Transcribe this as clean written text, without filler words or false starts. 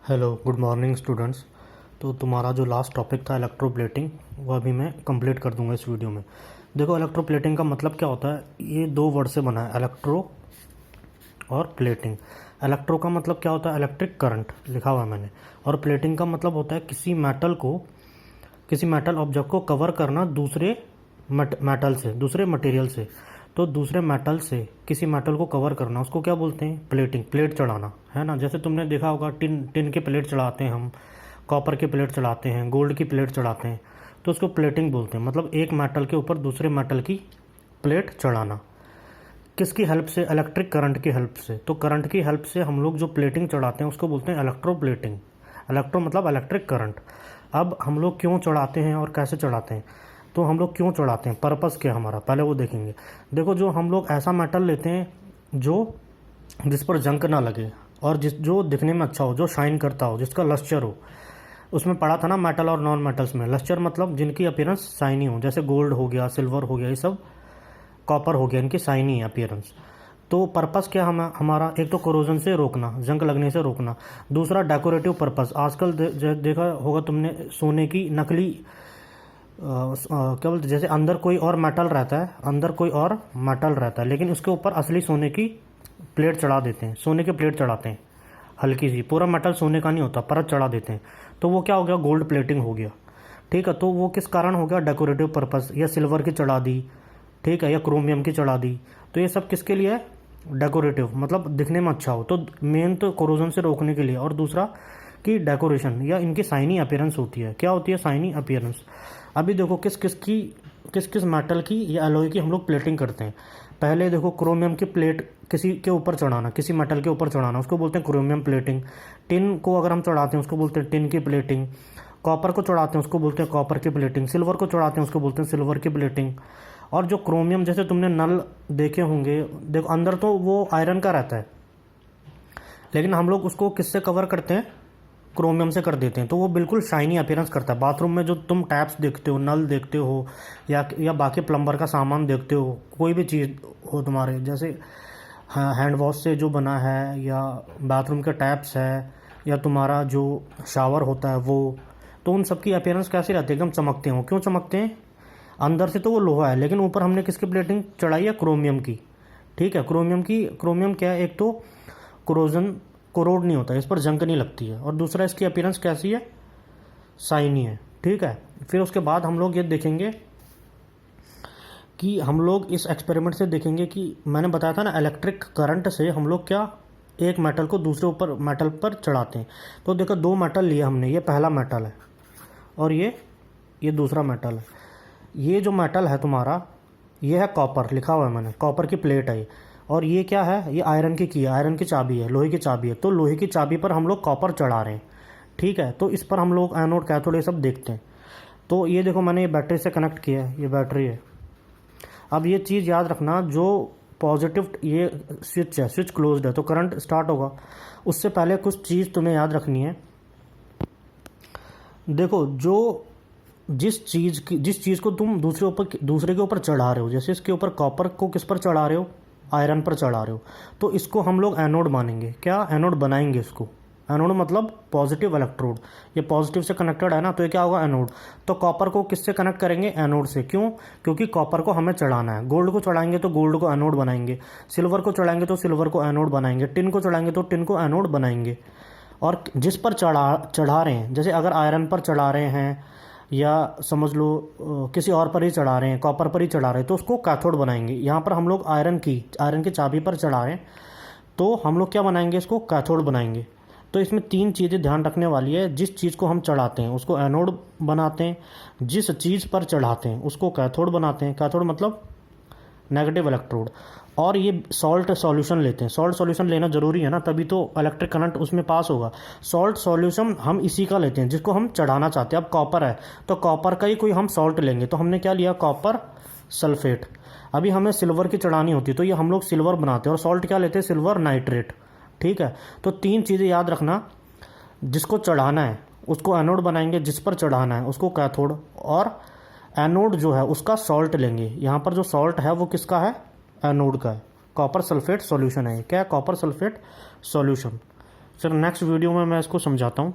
Hello good morning students. तो तुम्हारा जो लास्ट टॉपिक था इलेक्ट्रोप्लेटिंग, वो अभी मैं कंप्लीट कर दूंगा इस वीडियो में। देखो, इलेक्ट्रोप्लेटिंग का मतलब क्या होता है, ये दो वर्ड से बना है, इलेक्ट्रो और प्लेटिंग। इलेक्ट्रो का मतलब क्या होता है, इलेक्ट्रिक करंट लिखा हुआ है मैंने, और प्लेटिंग का मतलब होता है किसी मेटल ऑब्जेक्ट को कवर करना दूसरे मेटल से, दूसरे मटेरियल से। तो दूसरे मेटल से किसी मेटल को कवर करना, उसको क्या बोलते हैं, प्लेटिंग, प्लेट चढ़ाना, है ना। जैसे तुमने देखा होगा टिन के प्लेट चढ़ाते हैं हम, कॉपर के प्लेट चढ़ाते हैं, गोल्ड की प्लेट चढ़ाते हैं, तो उसको प्लेटिंग बोलते हैं। मतलब एक मेटल के ऊपर दूसरे मेटल की प्लेट चढ़ाना। किसकी हेल्प से, इलेक्ट्रिक करंट की हेल्प से। तो करंट की हेल्प से हम लोग जो प्लेटिंग चढ़ाते हैं उसको बोलते हैं इलेक्ट्रो प्लेटिंग। इलेक्ट्रो मतलब इलेक्ट्रिक करंट। अब हम लोग क्यों चढ़ाते हैं और कैसे चढ़ाते हैं, तो हम लोग क्यों चढ़ाते हैं, पर्पस क्या है हमारा, पहले वो देखेंगे। देखो, जो हम लोग ऐसा मेटल लेते हैं जिस पर जंग ना लगे, और जो दिखने में अच्छा हो, जो शाइन करता हो, जिसका लस्टर हो। उसमें पढ़ा था ना मेटल और नॉन मेटल्स में, लस्टर मतलब जिनकी अपीयरेंस शाइनी हो, जैसे गोल्ड हो गया, सिल्वर हो गया, ये सब, कॉपर हो गया, इनकी शाइनी है अपीयरेंस। तो पर्पस क्या हमारा, एक तो कोरोजन से रोकना, जंग लगने से रोकना। दूसरा डेकोरेटिव पर्पस। आजकल देखा होगा तुमने, सोने की नकली क्या बोलते, जैसे अंदर कोई और मेटल रहता है, लेकिन उसके ऊपर असली सोने की प्लेट चढ़ा देते हैं, सोने की प्लेट चढ़ाते हैं, हल्की सी, पूरा मेटल सोने का नहीं होता, परत चढ़ा देते हैं। तो वो क्या हो गया, गोल्ड प्लेटिंग हो गया। ठीक है, तो वो किस कारण हो गया, डेकोरेटिव पर्पस, या सिल्वर की चढ़ा दी, ठीक है, या क्रोमियम की चढ़ा दी। तो ये सब किसके लिए है, डेकोरेटिव, मतलब दिखने में अच्छा हो। तो मेन तो कोरोजन से रोकने के लिए, और दूसरा कि डेकोरेशन, या इनकी शाइनी अपीयरेंस होती है। क्या होती है, शाइनी अपीयरेंस। अभी देखो किस किस मेटल की या एलॉय की हम लोग प्लेटिंग करते हैं। पहले देखो, क्रोमियम की प्लेट किसी के ऊपर चढ़ाना, किसी मेटल के ऊपर चढ़ाना, उसको बोलते हैं क्रोमियम प्लेटिंग। टिन को अगर हम चढ़ाते हैं उसको बोलते हैं टिन की प्लेटिंग। कॉपर को चढ़ाते हैं उसको बोलते हैं कॉपर की प्लेटिंग। सिल्वर को चढ़ाते हैं उसको बोलते हैं सिल्वर की प्लेटिंग। और जो क्रोमियम, जैसे तुमने नल देखे होंगे, देखो अंदर तो वो आयरन का रहता है, लेकिन हम लोग उसको किससे कवर करते हैं, क्रोमियम से कर देते हैं, तो वो बिल्कुल शाइनी अपीयरेंस करता है। बाथरूम में जो तुम टैप्स देखते हो, नल देखते हो, या बाकी प्लम्बर का सामान देखते हो, कोई भी चीज़ हो तुम्हारे, जैसे हैंड वॉश से जो बना है, या बाथरूम के टैप्स है, या तुम्हारा जो शावर होता है वो, तो उन सब की अपीयरेंस कैसी रहती है, एकदम चमकते हैं। क्यों चमकते हैं, अंदर से तो वो लोहा है, लेकिन ऊपर हमने किसकी प्लेटिंग चढ़ाई है, क्रोमियम की। ठीक है, क्रोमियम क्या है, एक तो कोरोड नहीं होता, इस पर जंग नहीं लगती है, और दूसरा इसकी अपीयरेंस कैसी है, शाइनी है। ठीक है, फिर उसके बाद हम लोग ये देखेंगे कि हम लोग इस एक्सपेरिमेंट से देखेंगे कि मैंने बताया था ना, इलेक्ट्रिक करंट से हम लोग क्या एक मेटल को दूसरे ऊपर मेटल पर चढ़ाते हैं। तो देखो, दो मेटल लिए हमने, ये पहला मेटल है और ये दूसरा मेटल है। ये जो मेटल है तुम्हारा, ये है कॉपर, लिखा हुआ है मैंने, कॉपर की प्लेट है ये। और ये क्या है, ये आयरन की है, आयरन की चाबी है, लोहे की चाबी है। तो लोहे की चाबी पर हम लोग कॉपर चढ़ा रहे हैं। ठीक है, तो इस पर हम लोग एनोड, कैथोड, ये सब देखते हैं। तो ये देखो, मैंने ये बैटरी से कनेक्ट किया है, ये बैटरी है। अब ये चीज़ याद रखना, जो पॉजिटिव, ये स्विच है, स्विच क्लोज्ड है, तो करंट स्टार्ट होगा। उससे पहले कुछ चीज़ तुम्हें याद रखनी है। देखो, जिस चीज़ को तुम दूसरे के ऊपर चढ़ा रहे हो, जैसे इसके ऊपर कॉपर को किस पर चढ़ा रहे हो, आयरन पर चढ़ा रहे हो, तो इसको हम लोग एनोड मानेंगे। क्या, एनोड बनाएंगे इसको। एनोड मतलब पॉजिटिव इलेक्ट्रोड, ये पॉजिटिव से कनेक्टेड है ना, तो ये क्या होगा, एनोड। तो कॉपर को किससे कनेक्ट करेंगे, एनोड से। क्यों, क्योंकि कॉपर को हमें चढ़ाना है। गोल्ड को चढ़ाएंगे तो गोल्ड को एनोड बनाएंगे, सिल्वर को चढ़ाएंगे तो सिल्वर को एनोड बनाएंगे, टिन को चढ़ाएंगे तो टिन को एनोड बनाएंगे। और जिस पर चढ़ा रहे हैं, जैसे अगर आयरन पर चढ़ा रहे हैं, या समझ लो किसी और पर ही चढ़ा रहे हैं, कॉपर पर ही चढ़ा रहे हैं, तो उसको कैथोड बनाएंगे। यहाँ पर हम लोग आयरन की चाबी पर चढ़ा रहे हैं, तो हम लोग क्या बनाएंगे, इसको कैथोड बनाएंगे। तो इसमें तीन चीज़ें ध्यान रखने वाली है। जिस चीज़ को हम चढ़ाते हैं उसको एनोड बनाते हैं, जिस चीज़ पर चढ़ाते हैं उसको कैथोड बनाते हैं। कैथोड मतलब नेगेटिव इलेक्ट्रोड। और ये सॉल्ट सॉल्यूशन लेते हैं, सॉल्ट सॉल्यूशन लेना जरूरी है ना, तभी तो इलेक्ट्रिक करंट उसमें पास होगा। सॉल्ट सॉल्यूशन हम इसी का लेते हैं जिसको हम चढ़ाना चाहते हैं। अब कॉपर है तो कॉपर का ही कोई हम सॉल्ट लेंगे, तो हमने क्या लिया, कॉपर सल्फेट। अभी हमें सिल्वर की चढ़ानी होती है तो ये हम लोग सिल्वर बनाते हैं, और सॉल्ट क्या लेते हैं, सिल्वर नाइट्रेट। ठीक है, तो तीन चीज़ें याद रखना, जिसको चढ़ाना है उसको एनोड बनाएंगे, जिस पर चढ़ाना है उसको कैथोड, और एनोड जो है उसका सॉल्ट लेंगे। यहाँ पर जो सॉल्ट है वो किसका है, एनोड का है। कॉपर सल्फेट सॉल्यूशन है, क्या है, copper sulphate solution. Sir next video में मैं इसको समझाता हूँ।